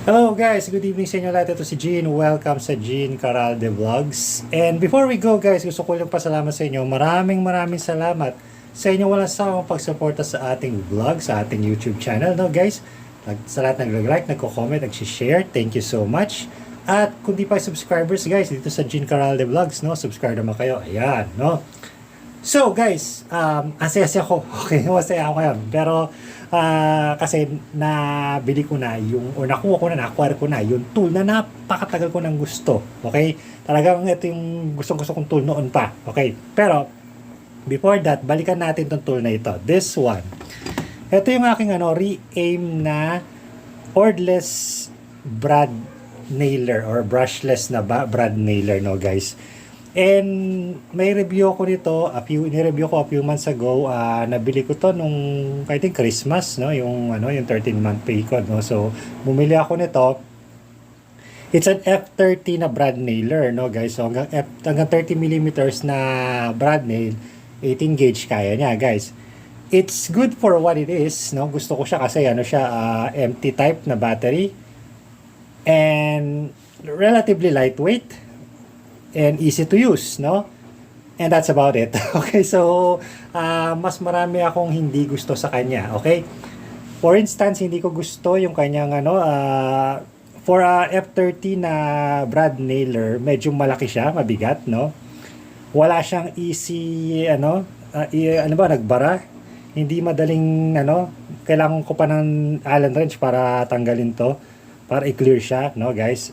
Hello guys, good evening sa inyo lahat. Ito si Gene. Welcome sa Gene Caralde Vlogs. And before we go guys, gusto ko lang pasalamat sa inyo. Maraming salamat sa inyo walang sawang pagsuporta sa ating vlog, sa ating YouTube channel. No guys, sa lahat nag-like, nagko-comment, nag-share. Thank you so much. At kung di pa subscribers guys, dito sa Gene Caralde Vlogs, no, subscribe naman kayo. Ayan, no. So guys, asaya ko. Okay, masaya ako ngayon. Pero kasi nabili ko na yung, o nakuha ko na, na-acquire ko na yung tool na napakatagal ko nang gusto. Okay? Talagang ito yung gusto kong tool noon pa. Okay? Pero, before that, balikan natin tong tool na ito. This one. Ito yung aking re-aim na cordless brad nailer or brushless na brad nailer, no guys. And may review ko nito, ni-review ko a few months ago. Nabili ko to nung I think Christmas, no, yung yung 13-month pay code, no. So bumili ako nito. It's an F30 na brad nailer, no guys. So hanggang 30 millimeters na brad nail, 18 gauge kaya niya, guys. It's good for what it is, no. Gusto ko siya kasi empty type na battery and relatively lightweight and easy to use, no? And that's about it. Okay, so mas marami akong hindi gusto sa kanya, okay? For instance, hindi ko gusto yung kanyang for a F30 na brad nailer, medyo malaki siya, mabigat, no? Wala siyang easy nagbara. Hindi madaling kailangan ko pa ng Allen wrench para tanggalin to, para i-clear siya, no, guys?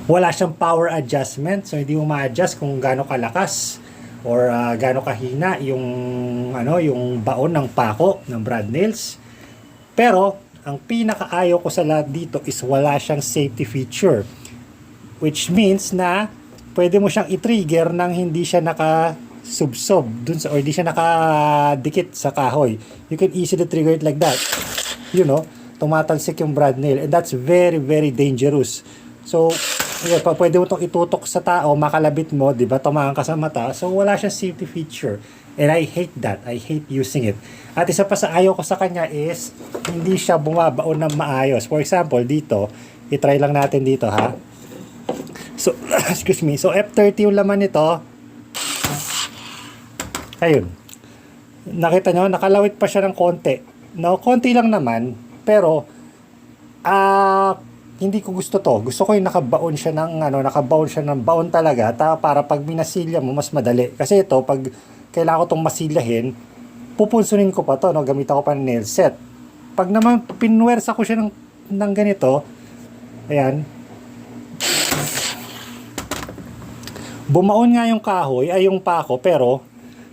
Wala siyang power adjustment, so hindi mo ma-adjust kung gaano kalakas or gaano kahina yung baon ng pako ng brad nails. Pero ang pinakaayaw ko sa lahat dito is wala siyang safety feature, which means na pwede mo siyang i-trigger nang hindi siya naka-subsob dun sa, or hindi siya nakadikit sa kahoy. You can easily trigger it like that, tumatalsik yung brad nail, and that's very dangerous. So pwede mo itong itutok sa tao, makalabit mo, di ba, tumahan ka sa mata. So wala siyang safety feature, and I hate that. I hate using it. At isa pa sa ayaw ko sa kanya is hindi siya bumabaon ng maayos. For example, dito, i-try lang natin dito, ha. So excuse me, so F30 yung laman nito. Ayun, nakita nyo, nakalawit pa siya ng konti, no? Konti lang naman, pero hindi ko gusto to. Gusto ko yung nakabaon siya ng baon talaga, para pag minasilya mo mas madali. Kasi ito, pag kailangan ko tong masilyahin, pupunsunin ko pa to, no? Gamitan ko pa ng nail set. Pag naman pinwersa ko siya ng ganito, ayan, bumaon nga yung kahoy, ay yung pako, pero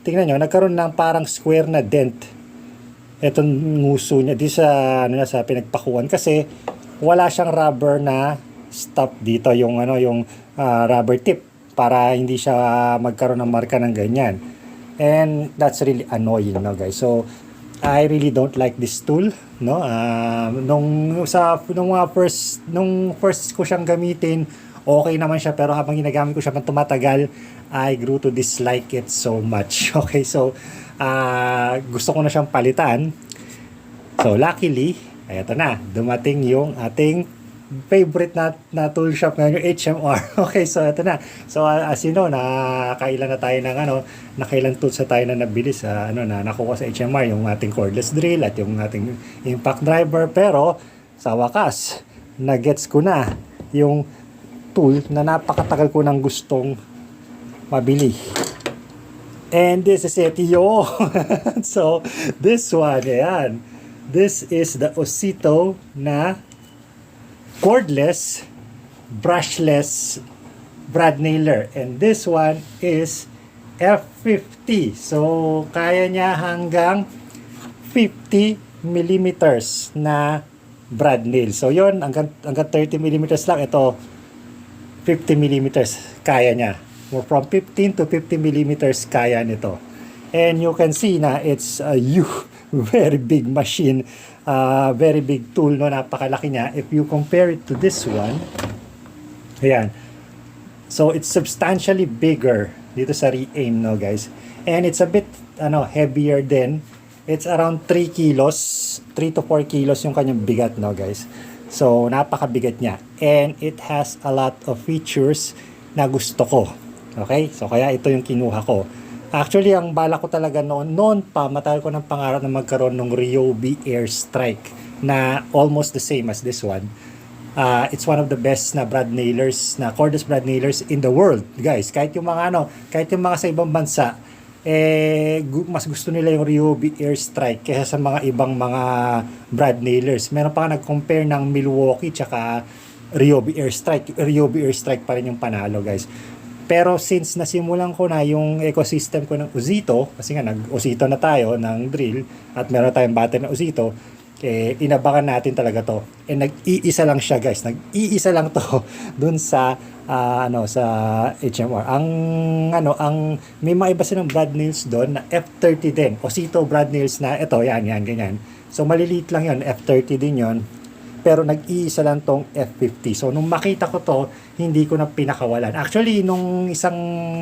tingnan nyo, nagkaroon ng parang square na dent etong nguso niya di sa sa pinagpakuan, kasi wala siyang rubber na stop dito, yung rubber tip, para hindi siya magkaroon ng marka ng ganyan. And that's really annoying, no guys. So I really don't like this tool, no. Nung first ko siyang gamitin, okay naman siya, pero habang ginagamit ko siya pang tumatagal, I grew to dislike it so much. Okay, so gusto ko na siyang palitan. So luckily, ay ito na, dumating yung ating favorite na tool shop ngayon, yung HMR. Okay, so ito na. So as you know, nakailan na tayo ng nakailan tools na tayo na nabili sa na nakuha sa HMR, yung ating cordless drill at yung ating impact driver. Pero sa wakas, na-gets ko na yung tool na napakatagal ko nang gustong mabili. And this is it, yo. So this one, ayan. This is the Osito na cordless, brushless brad nailer. And this one is F50. So, kaya niya hanggang 50 millimeters na brad nail. So, yon hanggang 30 millimeters lang. Ito, 50 millimeters kaya niya. From 15 to 50 millimeters kaya nito. And you can see na it's a very big machine, very big tool, no? Napakalaki niya. If you compare it to this one, ayan. So it's substantially bigger dito sa re-aim, no guys. And it's a bit heavier din. It's around 3 kilos, 3 to 4 kilos yung kanyang bigat, no guys. So, napakabigat niya. And it has a lot of features na gusto ko. Okay? So, kaya ito yung kinuha ko. Actually, ang bala ko talaga noon pa, matagal ko ng pangarap na magkaroon ng Ryobi Airstrike na almost the same as this one. It's one of the best na brad nailers, na cordless brad nailers in the world, guys. Kahit yung mga kahit yung mga sa ibang bansa, mas gusto nila yung Ryobi Airstrike kaysa sa mga ibang mga brad nailers. Meron pa nga nag-compare ng Milwaukee tsaka Ryobi Airstrike. Ryobi Airstrike pa rin yung panalo, guys. Pero since nasimulan ko na yung ecosystem ko ng Ozito, kasi nga nag-Ozito na tayo ng drill at meron tayong battery ng Ozito, inabangan natin talaga to. And nag-iisa lang siya, guys. Nag-iisa lang to dun sa sa HMR. Ang may mga iba silang brad nails doon na F30 din. Ozito brad nails na ito, yan, ganyan. So maliliit lang 'yon, F30 din 'yon. Pero nag-iisa lang tong F50. So, nung makita ko to, hindi ko na pinakawalan. Actually, nung isang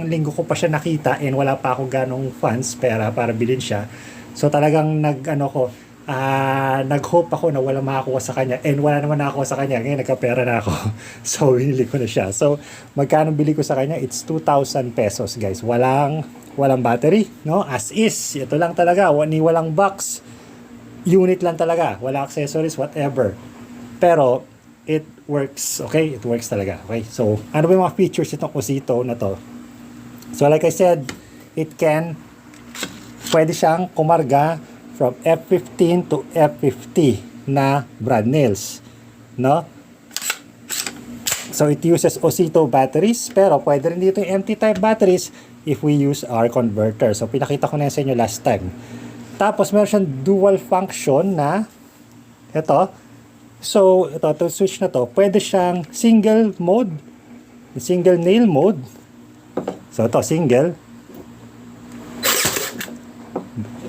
linggo ko pa siya nakita and wala pa ako ganong funds para bilhin siya. So, talagang nag-hope ako na wala makakuha sa kanya. And wala naman nakakuha sa kanya. Ngayon, nagkapera na ako. So, binili ko na siya. So, magkano bili ko sa kanya? It's 2,000 pesos, guys. Walang battery, no? As is. Ito lang talaga. Walang box. Unit lang talaga. Wala accessories, whatever. Pero, it works, okay? It works talaga, okay? So, ano ba yung mga features itong Ozito na to? So, like I said, pwede siyang kumarga from F15 to F50 na brad nails, no? So, it uses Ozito batteries, pero pwede rin dito yung empty type batteries if we use our converter. So, pinakita ko na yan sa inyo last time. Tapos, meron siyang dual function na ito. So, ito switch na to, pwede siyang single nail mode. So, ito, single.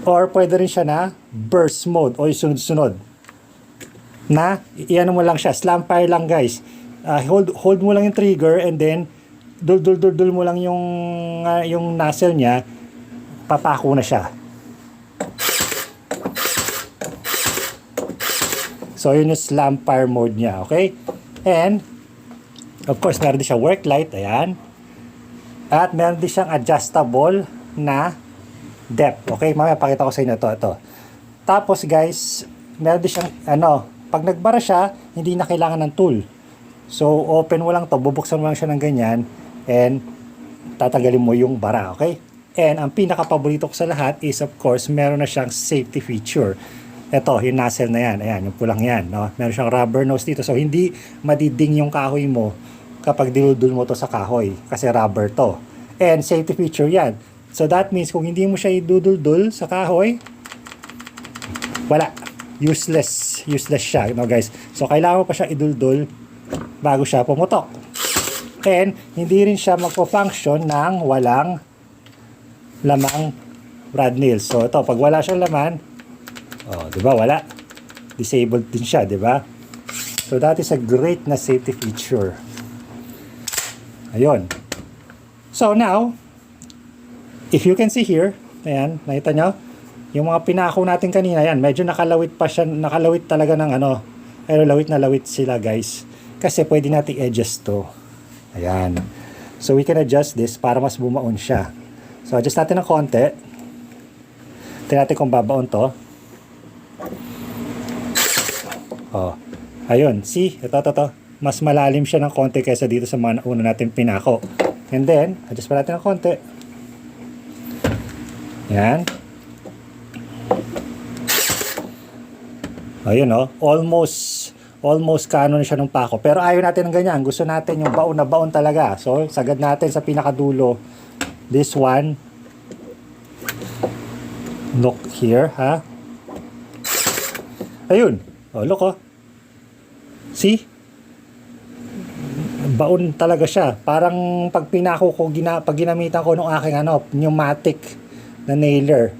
Or, pwede rin siya na burst mode, o yung sunod-sunod. Na, iyan mo lang siya, slam fire lang, guys. Hold mo lang yung trigger, and then, dul mo lang yung nozzle niya, papako na siya. So, yun yung slam fire mode niya, okay? And, of course, meron din siya work light, ayan. At meron din siyang adjustable na depth, okay? Mamaya pakita ko sa inyo ito. Tapos, guys, meron din siyang, pag nagbara siya, hindi na kailangan ng tool. So, open mo lang to, bubuksan mo lang siya ng ganyan, and tatagalin mo yung bara, okay? And, ang pinaka-paborito ko sa lahat is, of course, meron na siyang safety feature. Ito, yung nozzle na yan. Ayan, yung pulang yan. No? Meron siyang rubber nose dito. So, hindi madiding yung kahoy mo kapag dinudul mo to sa kahoy. Kasi rubber to. And safety feature yan. So, that means kung hindi mo siya idudul-dul sa kahoy, wala. Useless siya. No, guys? So, kailangan mo pa siya idul-dul bago siya pumutok. And, hindi rin siya magpo-function ng walang lamang brad nails. So, ito, pag wala siyang laman, di ba? Wala. Disabled din siya, di ba? So, that is a great na safety feature. Ayun. So, now, if you can see here, ayan, nakita nyo, yung mga pinako natin kanina, ayan, medyo nakalawit pa siya, nakalawit talaga ng pero lawit na lawit sila, guys. Kasi pwede natin adjust to. Ayan. So, we can adjust this para mas bumaon siya. So, adjust natin ng konti. Tingnan natin kung babaon to. Ayun, see, ito. Mas malalim siya ng konti kaysa dito sa mga una natin pinako. And then, adjust pa natin ng konti. Yan. Ayun, almost kaano na siya ng pako. Pero ayaw natin ng ganyan. Gusto natin yung baon na baon talaga. So, sagad natin sa pinakadulo. This one. Look here, ha? Ayun. Look, see? Baon talaga siya. Parang pag pinako ko, pag ginamitan ko nung aking pneumatic na nailer,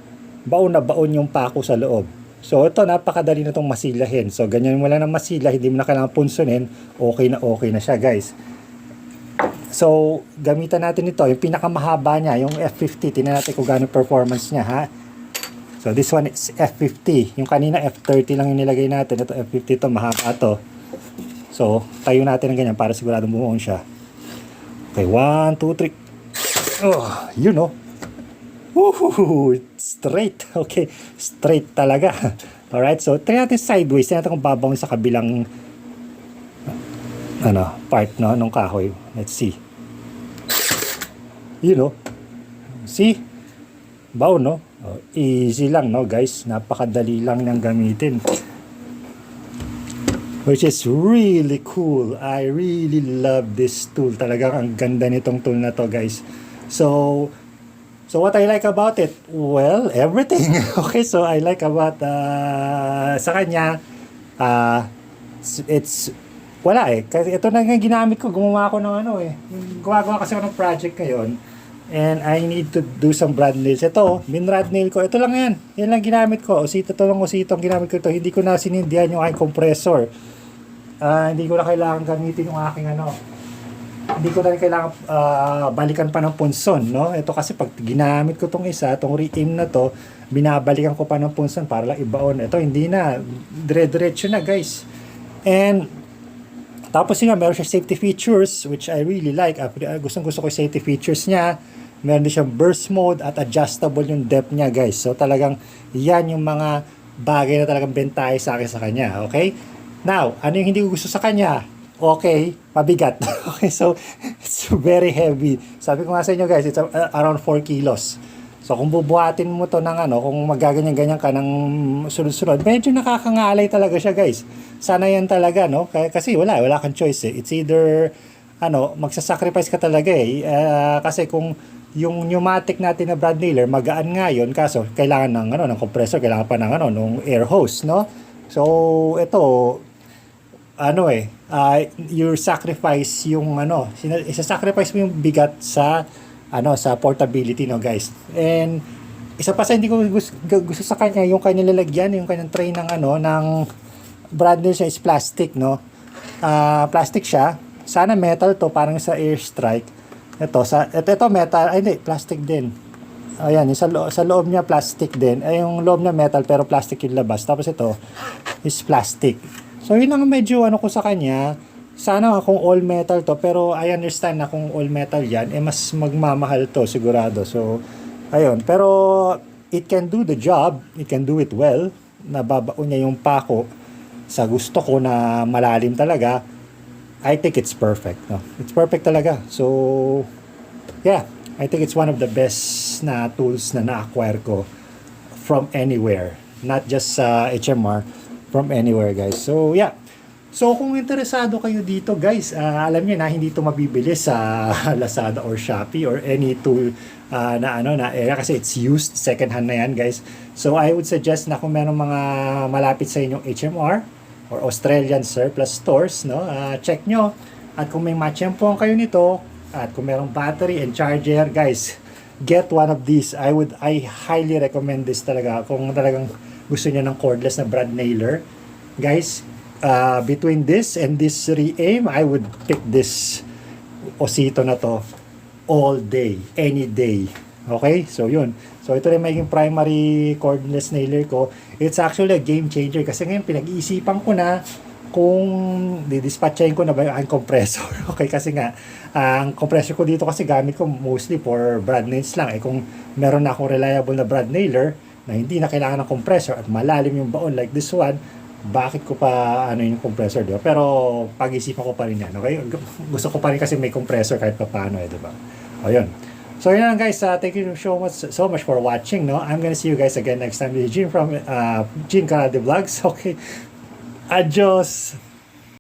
baon na baon yung pako sa loob. So, ito, napakadali na itong masilahin. So, ganyan mo lang ng masila, hindi mo na kailangan punsunin, okay na siya, guys. So, gamitan natin ito. Yung pinakamahaba niya, yung F50, tingnan natin kung gano'ng performance niya, ha? So this one is F50. Yung kanina F30 lang yung nilagay natin. Ito F50 to, mahaba to. So tayo natin ng ganyan para sigurado bumuon siya. Okay, 1, 2, 3. Oh, you know. Woohoo! Straight. Okay, straight talaga. Alright, so try natin sideways. Try natin kung babaw sa kabilang part no, ng kahoy. Let's see. You know. See? Baw, no? Oh, easy lang, no, guys? Napakadali lang niyang gamitin. Which is really cool. I really love this tool. Talagang ang ganda nitong tool na to, guys. So what I like about it? Well, everything. Okay, so I like about sa kanya, it's wala eh. Kasi ito na nga ginamit ko. Gumawa ako ng gumagawa kasi ako ng project ngayon. And I need to do some brad nails. Ito, minrad nail ko. Ito lang yan. Yan lang ginamit ko. Ito lang usitong ginamit ko ito. Hindi ko na sinindihan yung aking compressor. Hindi ko na kailangan gamitin yung aking hindi ko na kailangan balikan pa ng punson, no? Ito kasi pag ginamit ko tong isa, tong re-aim na to, binabalikan ko pa ng punson para lang ibaon. Ito, hindi na. Dire-diretso na, guys. And tapos yun nga, meron siya safety features which I really like. Gusto ko yung safety features niya. Meron din siyang burst mode at adjustable yung depth niya, guys. So talagang yan yung mga bagay na talagang bentahe sa akin sa kanya. Okay? Now, ano yung hindi ko gusto sa kanya? Okay, mabigat. Okay, so it's very heavy. Sabi ko nga sa inyo, guys, it's around 4 kilos. So kung bubuhatin mo to ng kung magaganyan-ganyan ka ng sunod-sunod, medyo nakakangalay talaga siya, guys. Sana yan talaga, no? Kasi wala kang choice eh. It's either magsasacrifice ka talaga eh. Kasi kung yung pneumatic natin na brad nailer, magaan nga yun, kaso kailangan ng compressor, kailangan pa ng air hose, no? So ito you sacrifice yung isa-sacrifice mo yung bigat sa sa portability, no, guys. And isa pa sa hindi ko gusto sa kanya, yung kanyang lalagyan, yung kanyang tray ng brad nail siya is plastic, no. Plastic siya. Sana metal to, parang sa Airstrike. Ito metal, hindi, plastic din. Ayan, sa loob niya plastic din. Yung loob niya metal pero plastic yung labas. Tapos ito is plastic. So yun lang medyo ko sa kanya. Sana kung all metal to, pero I understand na kung all metal yan, mas magmamahal to sigurado. So ayun, pero it can do the job, it can do it well. Nababaon niya yung pako sa gusto ko na malalim talaga. I think it's perfect, no? It's perfect talaga. So yeah, I think it's one of the best na tools na na-acquire ko from anywhere, not just sa HMR, from anywhere, guys. So yeah. So kung interesado kayo dito, guys, alam niyo na hindi ito mabibili sa Lazada or Shopee or any tool na area kasi it's used, second hand na yan, guys. So I would suggest na kung meron mga malapit sa inyong HMR or Australian surplus stores, no, check nyo. At kung may matchempoan kayo nito at kung merong battery and charger, guys, get one of these. I highly recommend this talaga kung talagang gusto niyo ng cordless na brad nailer, guys. Between this and this re-aim, I would pick this Osito na to all day, any day. Okay? So yun. So ito rin magiging primary cordless nailer ko. It's actually a game changer kasi ngayon pinag-iisipan ko na kung didispatchahin ko na ba yung compressor. Okay? Kasi nga, ang compressor ko dito kasi gamit ko mostly for brad nails lang. Kung meron na akong reliable na brad nailer na hindi na kailangan ng compressor at malalim yung baon like this one, bakit ko pa yung compressor, di ba? Pero pag-isipan ko pa rin yan, okay? Gusto ko pa rin kasi may compressor kahit pa paano, di ba? O yun. So yun lang, guys. Thank you so much for watching, no? I'm gonna see you guys again next time. This is Gene from Gene Karate Vlogs. Okay. Adios!